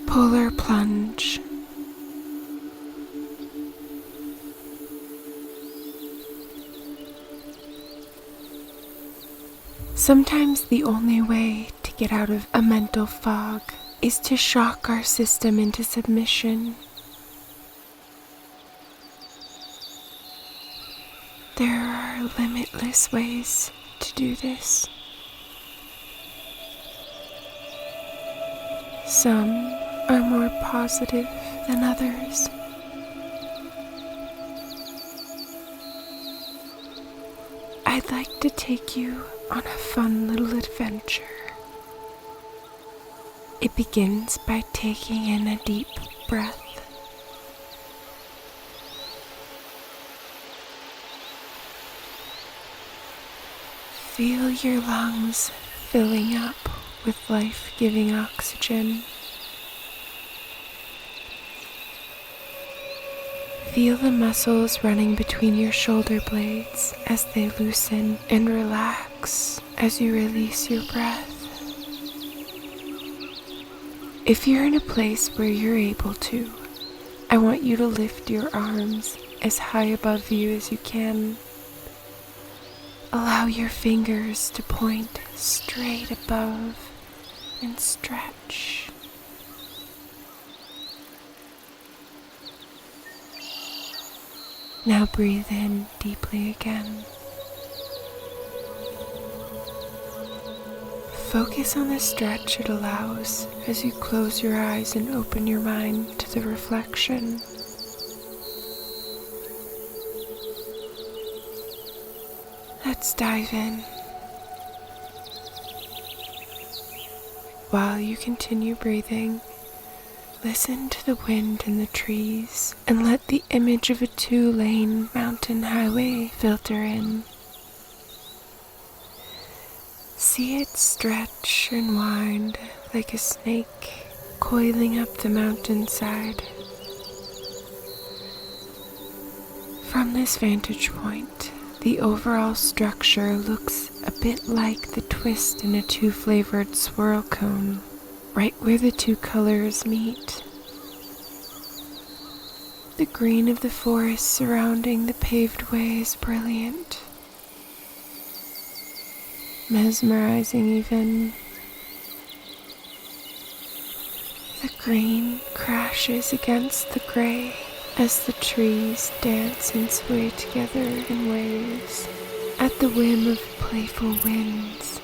Polar plunge. Sometimes the only way to get out of a mental fog is to shock our system into submission. There are limitless ways to do this. Some are more positive than others. I'd like to take you on a fun little adventure. It begins by taking in a deep breath. Feel your lungs filling up with life-giving oxygen. Feel the muscles running between your shoulder blades as they loosen and relax as you release your breath. If you're in a place where you're able to, I want you to lift your arms as high above you as you can. Allow your fingers to point straight above and stretch. Now breathe in deeply again. Focus on the stretch it allows as you close your eyes and open your mind to the reflection. Let's dive in. While you continue breathing, listen to the wind in the trees and let the image of a 2-lane mountain highway filter in. See it stretch and wind like a snake coiling up the mountainside. From this vantage point, the overall structure looks a bit like the twist in a 2-flavored swirl cone, right where the 2 colors meet. The green of the forest surrounding the paved way is brilliant, mesmerizing even. The green crashes against the gray as the trees dance and sway together in waves at the whim of playful winds.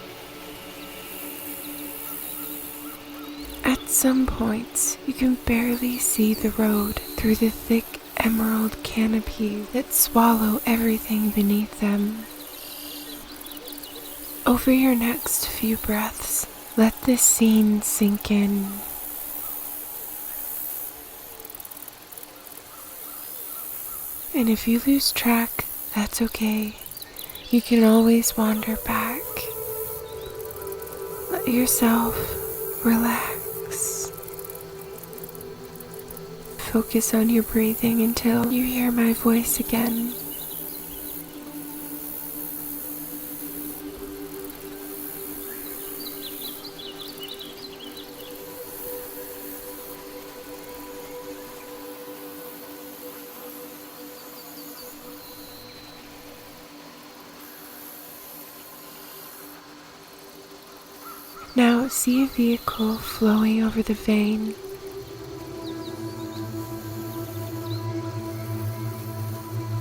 At some points, you can barely see the road through the thick emerald canopy that swallow everything beneath them. Over your next few breaths, let this scene sink in. And if you lose track, that's okay. You can always wander back. Let yourself relax. Focus on your breathing until you hear my voice again. Now see a vehicle flowing over the vein.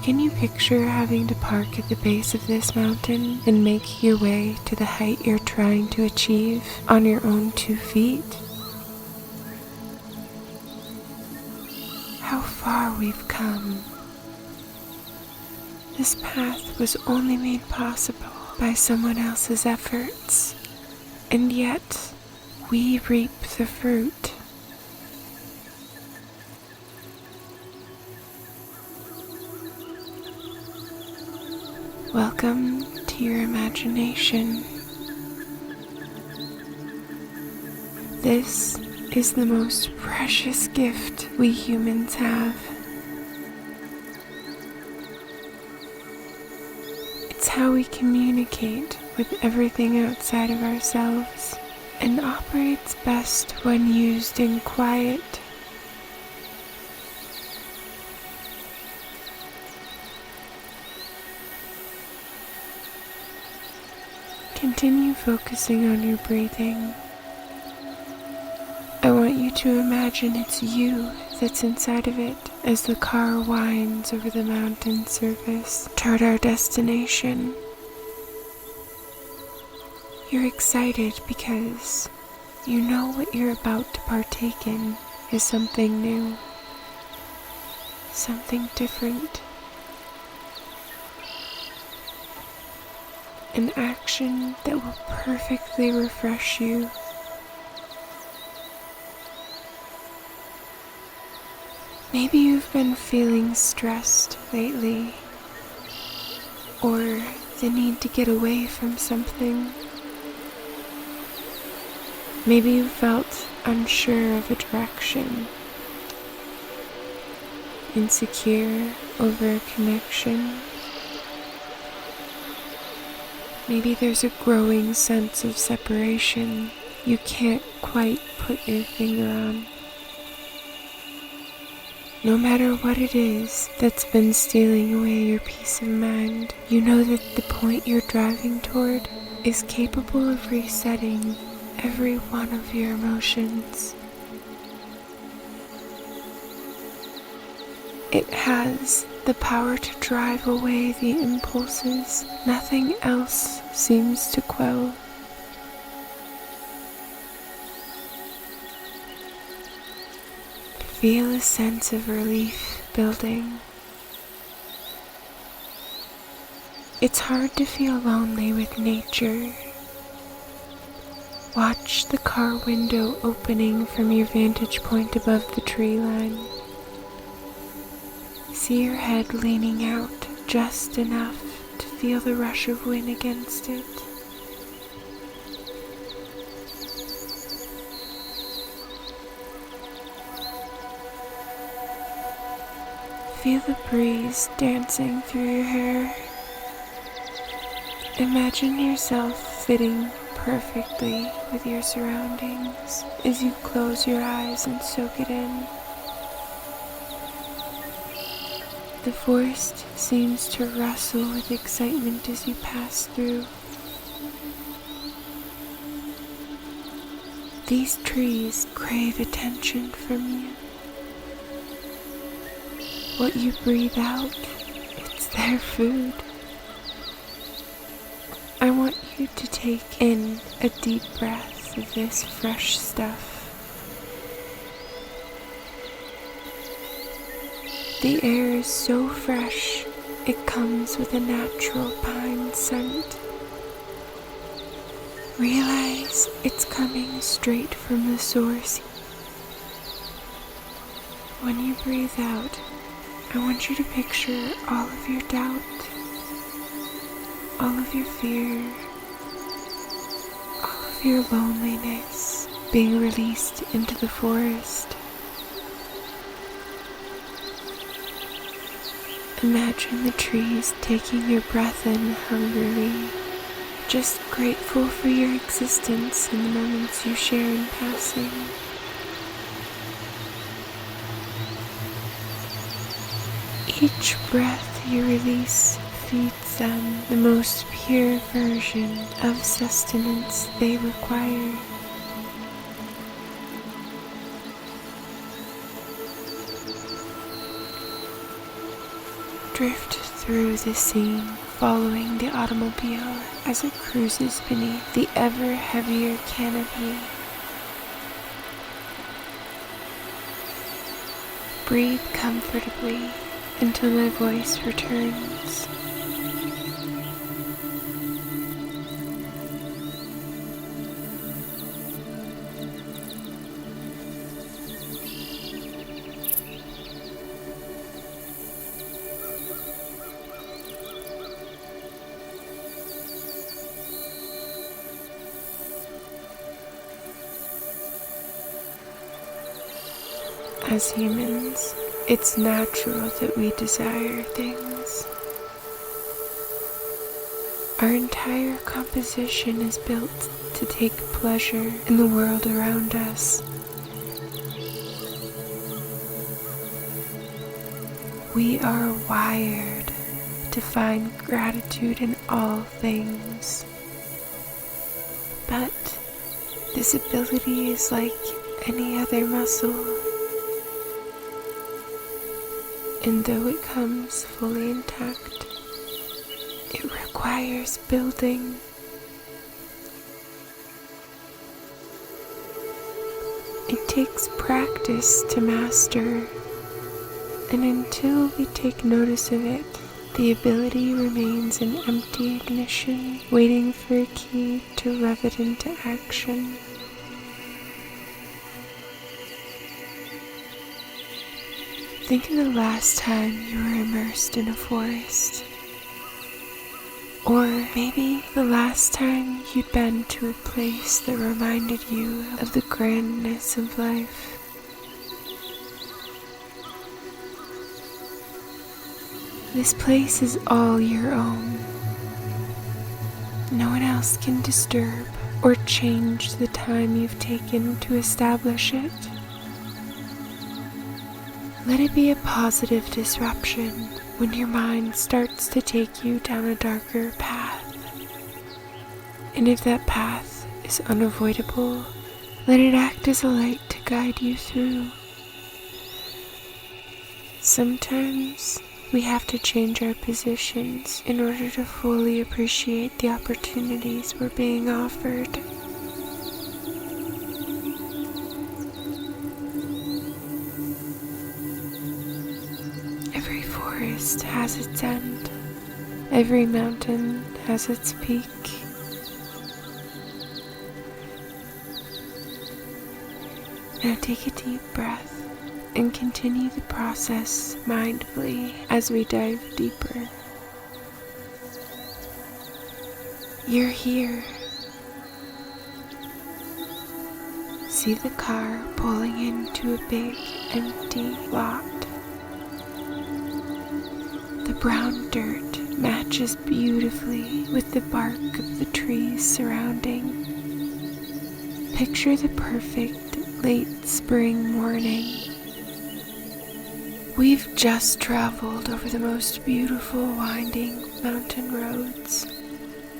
Can you picture having to park at the base of this mountain and make your way to the height you're trying to achieve on your own 2 feet? How far we've come. This path was only made possible by someone else's efforts. And yet, we reap the fruit. Welcome to your imagination. This is the most precious gift we humans have. It's how we communicate with everything outside of ourselves and operates best when used in quiet. Continue focusing on your breathing. I want you to imagine it's you that's inside of it as the car winds over the mountain surface toward our destination. You're excited because you know what you're about to partake in is something new, something different, an action that will perfectly refresh you. Maybe you've been feeling stressed lately, or the need to get away from something. Maybe you felt unsure of a direction, insecure over a connection. Maybe there's a growing sense of separation you can't quite put your finger on. No matter what it is that's been stealing away your peace of mind, you know that the point you're driving toward is capable of resetting every one of your emotions. It has the power to drive away the impulses nothing else seems to quell. Feel a sense of relief building. It's hard to feel lonely with nature. Watch the car window opening from your vantage point above the tree line. See your head leaning out just enough to feel the rush of wind against it. Feel the breeze dancing through your hair. Imagine yourself fitting perfectly with your surroundings as you close your eyes and soak it in. The forest seems to rustle with excitement as you pass through. These trees crave attention from you. What you breathe out, it's their food. I want you to take in a deep breath of this fresh stuff. The air is so fresh, it comes with a natural pine scent. Realize it's coming straight from the source. When you breathe out, I want you to picture all of your doubt, all of your fear, all of your loneliness being released into the forest. Imagine the trees taking your breath in hungrily, just grateful for your existence in the moments you share in passing. Each breath you release feeds them the most pure version of sustenance they require. Drift through the scene, following the automobile as it cruises beneath the ever heavier canopy. Breathe comfortably until my voice returns. As humans, it's natural that we desire things. Our entire composition is built to take pleasure in the world around us. We are wired to find gratitude in all things. But this ability is like any other muscle, and though it comes fully intact, it requires building. It takes practice to master, and until we take notice of it, the ability remains an empty ignition, waiting for a key to rev it into action. Think of the last time you were immersed in a forest. Or maybe the last time you'd been to a place that reminded you of the grandness of life. This place is all your own. No one else can disturb or change the time you've taken to establish it. Let it be a positive disruption when your mind starts to take you down a darker path. And if that path is unavoidable, let it act as a light to guide you through. Sometimes we have to change our positions in order to fully appreciate the opportunities we're being offered. Every forest has its end. Every mountain has its peak. Now take a deep breath and continue the process mindfully as we dive deeper. You're here. See the car pulling into a big, empty lot. The brown dirt matches beautifully with the bark of the trees surrounding. Picture the perfect late spring morning. We've just traveled over the most beautiful winding mountain roads,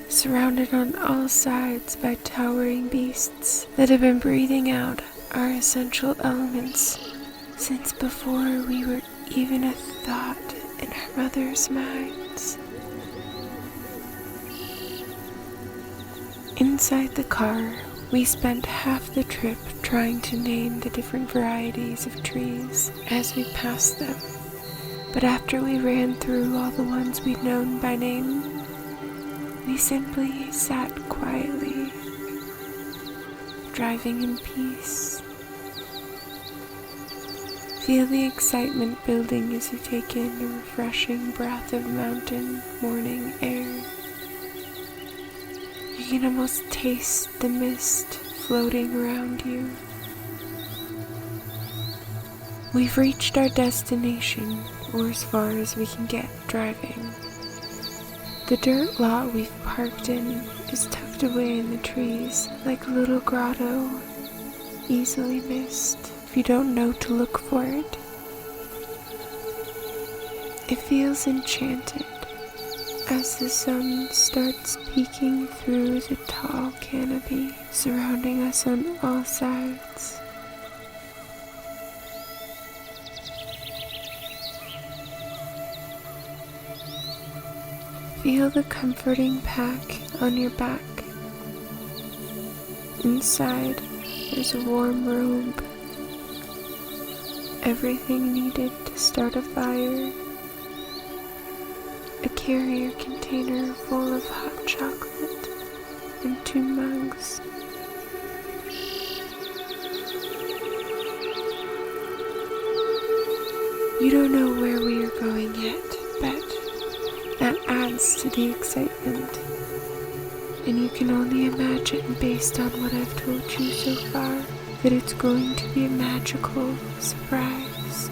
surrounded on all sides by towering beasts that have been breathing out our essential elements since before we were even a thought in our mother's minds. Inside the car, we spent half the trip trying to name the different varieties of trees as we passed them. But after we ran through all the ones we'd known by name, we simply sat quietly, driving in peace. Feel the excitement building as you take in a refreshing breath of mountain morning air. You can almost taste the mist floating around you. We've reached our destination, or as far as we can get driving. The dirt lot we've parked in is tucked away in the trees like a little grotto, easily missed if you don't know to look for it. It feels enchanted as the sun starts peeking through the tall canopy surrounding us on all sides. Feel the comforting pack on your back. Inside, there's a warm robe, everything needed to start a fire, a carrier container full of hot chocolate, and 2 mugs. You don't know where we are going yet, but that adds to the excitement. And you can only imagine, based on what I've told you so far, that it's going to be a magical surprise.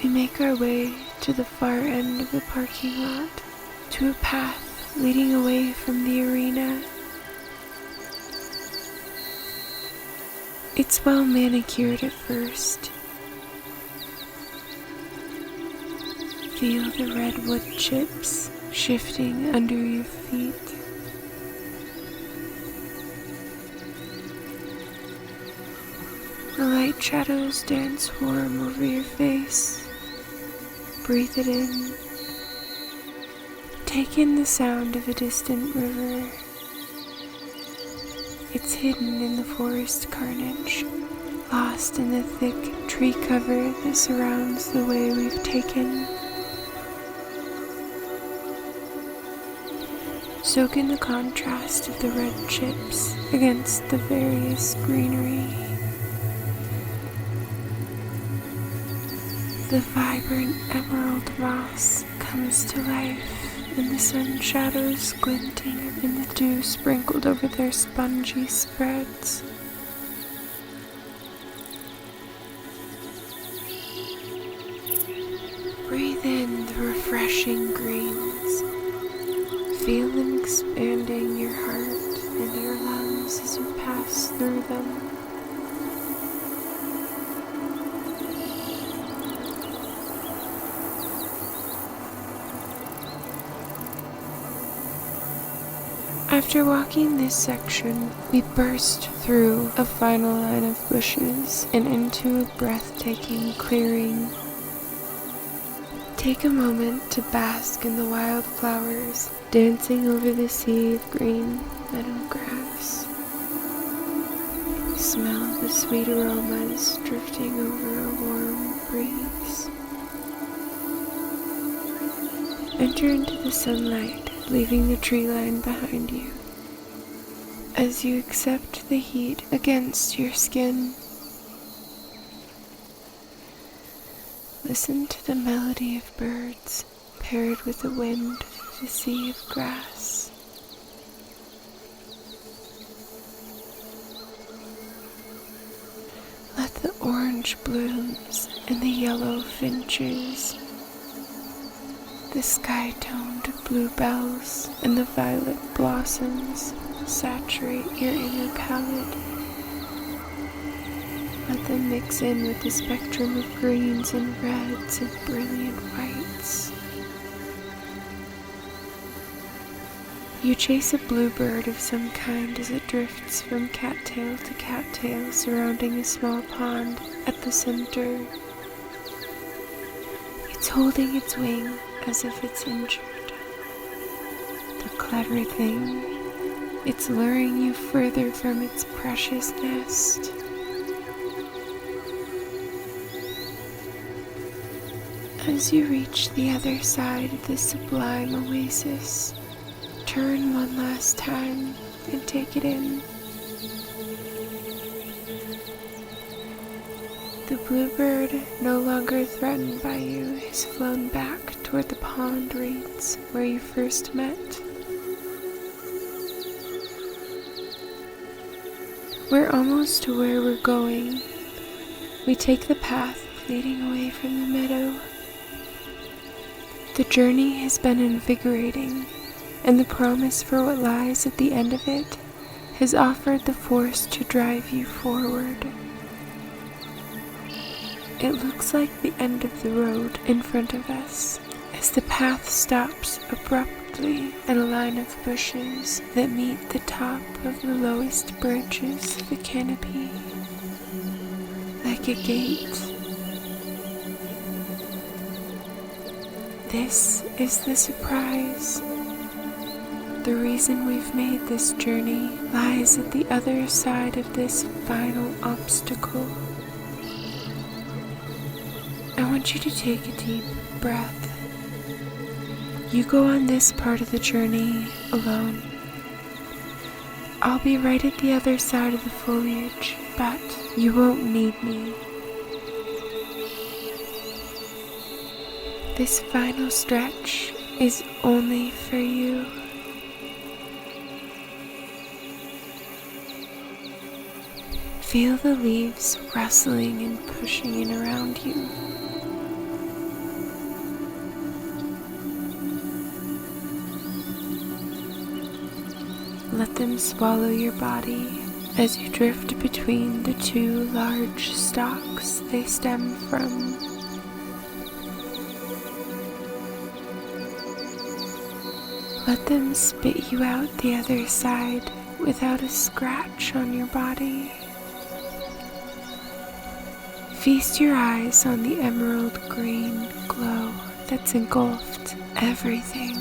we make our way to the far end of the parking lot, to a path leading away from the arena. It's well manicured at first. Feel the red wood chips shifting under your feet. The light shadows dance warm over your face. Breathe it in. Take in the sound of a distant river. It's hidden in the forest carnage, lost in the thick tree cover that surrounds the way we've taken. Soak in the contrast of the red chips against the various greenery. The vibrant emerald moss comes to life in the sun shadows glinting in the dew sprinkled over their spongy spreads. Breathe in the refreshing greens. Feel them expanding your heart and your lungs as you pass through them. After walking this section, we burst through a final line of bushes and into a breathtaking clearing. Take a moment to bask in the wildflowers dancing over the sea of green meadow grass. Smell the sweet aromas drifting over a warm breeze. Enter into the sunlight, leaving the tree line behind you. As you accept the heat against your skin, listen to the melody of birds paired with the wind of the sea of grass. Let the orange blooms and the yellow finches, the sky-toned bluebells and the violet blossoms saturate your inner palette. Let them mix in with the spectrum of greens and reds and brilliant whites. You chase a bluebird of some kind as it drifts from cattail to cattail surrounding a small pond at the center. It's holding its wing as if it's injured. The clever thing, it's luring you further from its precious nest. As you reach the other side of this sublime oasis, turn one last time and take it in. The bluebird, no longer threatened by you, has flown back toward the pond reeds where you first met. We're almost to where we're going. We take the path leading away from the meadow. The journey has been invigorating, and the promise for what lies at the end of it has offered the force to drive you forward. It looks like the end of the road in front of us, as the path stops abruptly at a line of bushes that meet the top of the lowest branches of the canopy, like a gate. This is the surprise. The reason we've made this journey lies at the other side of this final obstacle. I want you to take a deep breath. You go on this part of the journey alone. I'll be right at the other side of the foliage, but you won't need me. This final stretch is only for you. Feel the leaves rustling and pushing in around you. let them swallow your body as you drift between the two large stalks they stem from. Let them spit you out the other side without a scratch on your body. Feast your eyes on the emerald green glow that's engulfed everything.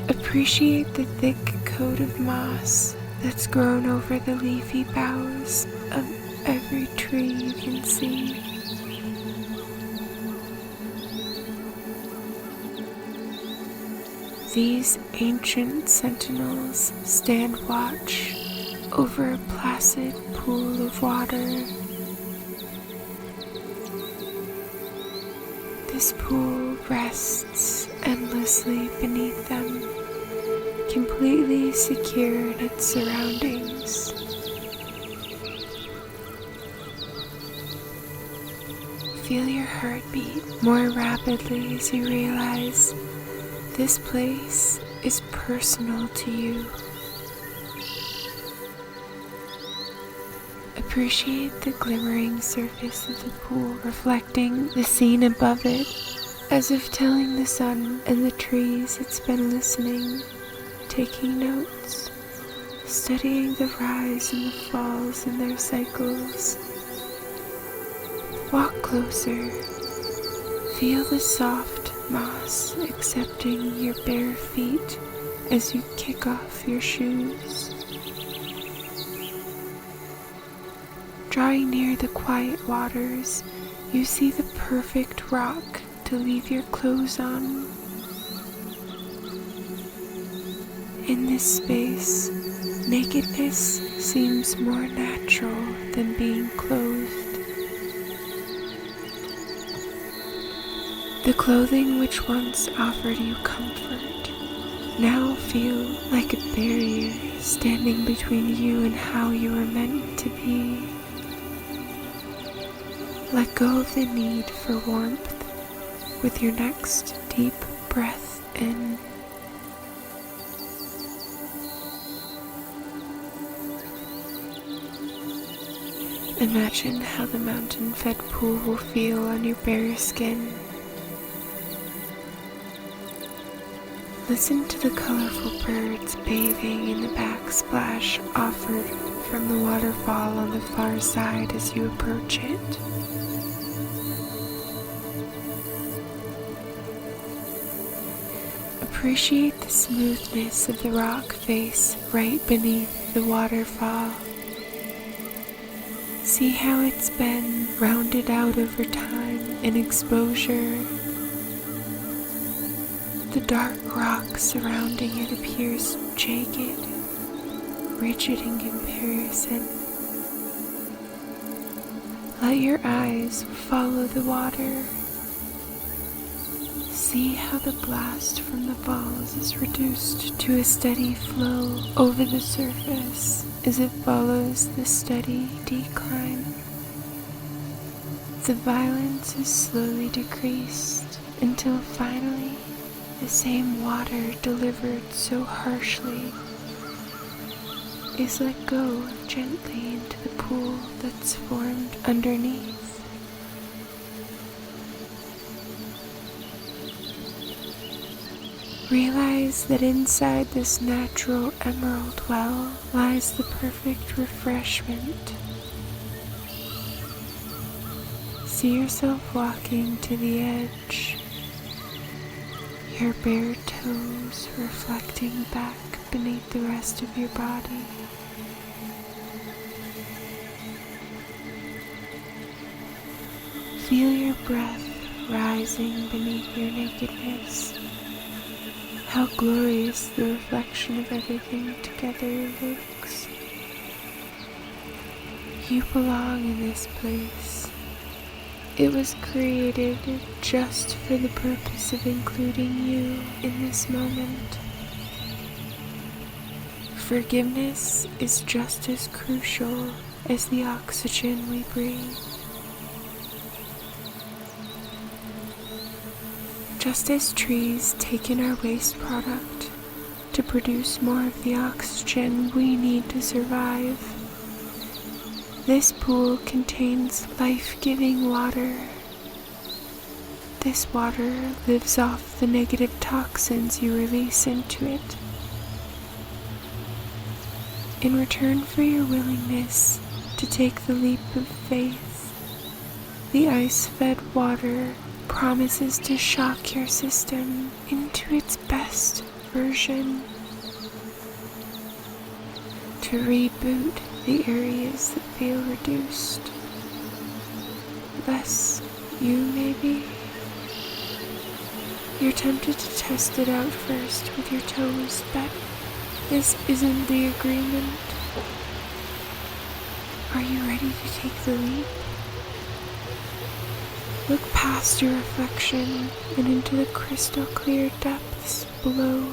Appreciate the thick coat of moss that's grown over the leafy boughs of every tree you can see. These ancient sentinels stand watch over a placid pool of water. This pool rests endlessly beneath them, completely secure in its surroundings. Feel your heart beat more rapidly as you realize this place is personal to you. Appreciate the glimmering surface of the pool reflecting the scene above it, as if telling the sun and the trees it's been listening, taking notes, studying the rise and the falls in their cycles. Walk closer. Feel the soft moss accepting your bare feet as you kick off your shoes. Drawing near the quiet waters, you see the perfect rock to leave your clothes on. In this space, nakedness seems more natural than being clothed. The clothing which once offered you comfort now feel like a barrier standing between you and how you were meant to be. Let go of the need for warmth with your next deep breath in. Imagine how the mountain-fed pool will feel on your bare skin. Listen to the colorful birds bathing in the backsplash offered from the waterfall on the far side as you approach it. Appreciate the smoothness of the rock face right beneath the waterfall. See how it's been rounded out over time in exposure. The dark rock surrounding it appears jagged, rigid in comparison. Let your eyes follow the water. See how the blast from the falls is reduced to a steady flow over the surface as it follows the steady decline. The violence is slowly decreased until finally the same water delivered so harshly is let go gently into the pool that's formed underneath. Realize that inside this natural emerald well lies the perfect refreshment. See yourself walking to the edge, your bare toes reflecting back beneath the rest of your body. Feel your breath rising beneath your nakedness. How glorious the reflection of everything together looks. You belong in this place. It was created just for the purpose of including you in this moment. Forgiveness is just as crucial as the oxygen we breathe. Just as trees take in our waste product, to produce more of the oxygen we need to survive. This pool contains life-giving water. This water lives off the negative toxins you release into it. In return for your willingness to take the leap of faith, the ice-fed water promises to shock your system into its best version, to reboot the areas that feel reduced. Less you, maybe. You're tempted to test it out first with your toes, but this isn't the agreement. Are you ready to take the leap? Look past your reflection and into the crystal clear depths below.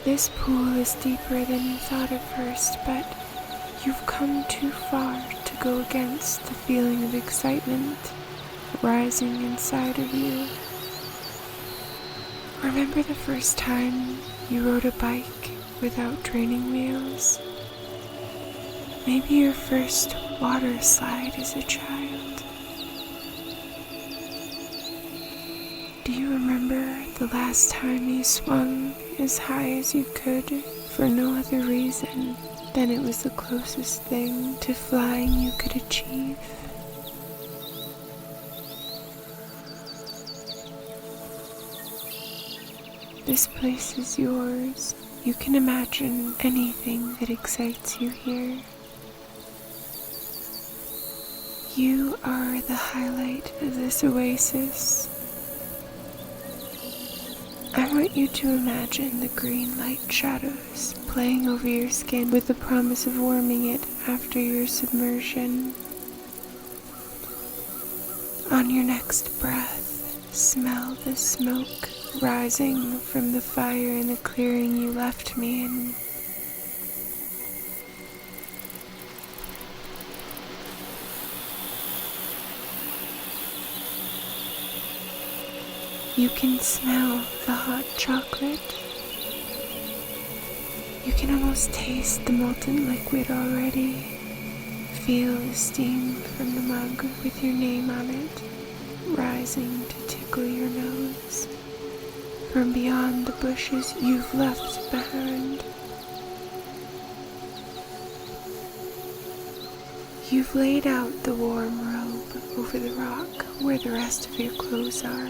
This pool is deeper than you thought at first, but you've come too far to go against the feeling of excitement rising inside of you. Remember the first time you rode a bike without training wheels? Maybe your first water slide as a child. Do you remember the last time you swung as high as you could for no other reason than it was the closest thing to flying you could achieve? This place is yours. You can imagine anything that excites you here. You are the highlight of this oasis. I want you to imagine the green light shadows playing over your skin with the promise of warming it after your submersion. On your next breath, smell the smoke rising from the fire in the clearing you left me in. You can smell the hot chocolate. You can almost taste the molten liquid already. Feel the steam from the mug with your name on it, rising to tickle your nose. From beyond the bushes you've left behind. You've laid out the warm robe over the rock where the rest of your clothes are.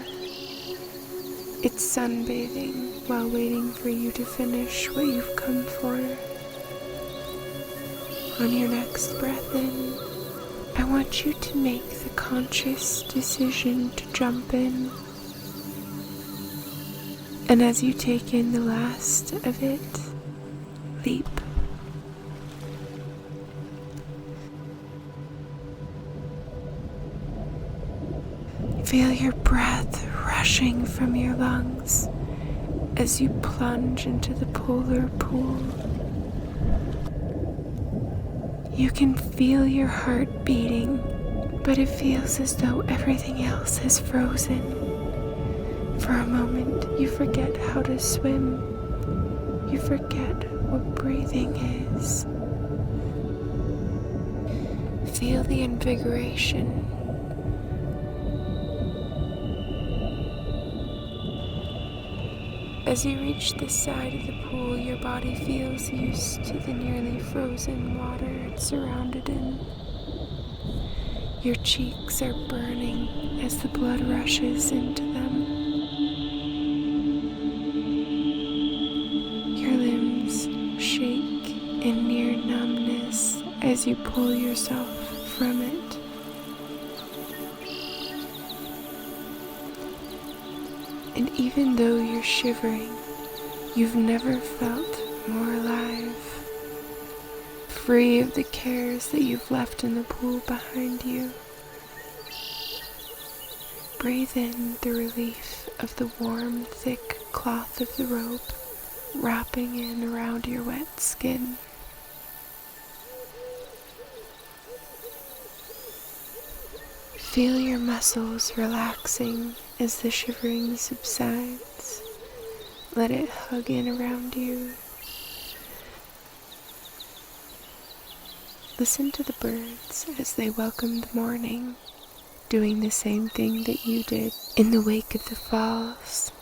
It's sunbathing while waiting for you to finish what you've come for. On your next breath in, I want you to make the conscious decision to jump in. And as you take in the last of it, leap. Feel your breath rushing from your lungs as you plunge into the polar pool. You can feel your heart beating, but it feels as though everything else has frozen. For a moment, you forget how to swim. You forget what breathing is. Feel the invigoration. As you reach the side of the pool, your body feels used to the nearly frozen water it's surrounded in. Your cheeks are burning as the blood rushes into them. Your limbs shake in near numbness as you pull yourself from it. And even though you're shivering, you've never felt more alive, free of the cares that you've left in the pool behind you. Breathe in the relief of the warm, thick cloth of the robe wrapping in around your wet skin. Feel your muscles relaxing as the shivering subsides, Let it hug in around you. Listen to the birds as they welcome the morning, doing the same thing that you did in the wake of the falls.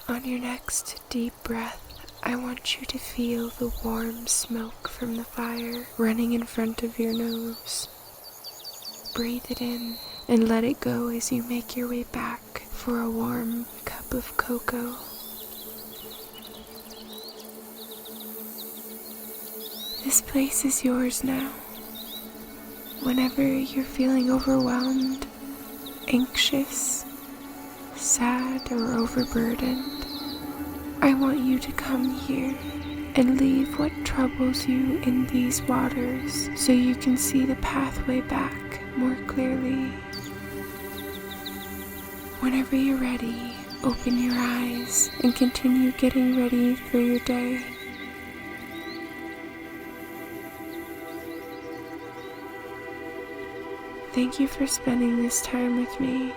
On your next deep breath, I want you to feel the warm smoke from the fire running in front of your nose. Breathe it in and let it go as you make your way back for a warm cup of cocoa. This place is yours now. Whenever you're feeling overwhelmed, anxious, sad, or overburdened, I want you to come here and leave what troubles you in these waters so you can see the pathway back more clearly. Whenever you're ready, open your eyes and continue getting ready for your day. Thank you for spending this time with me.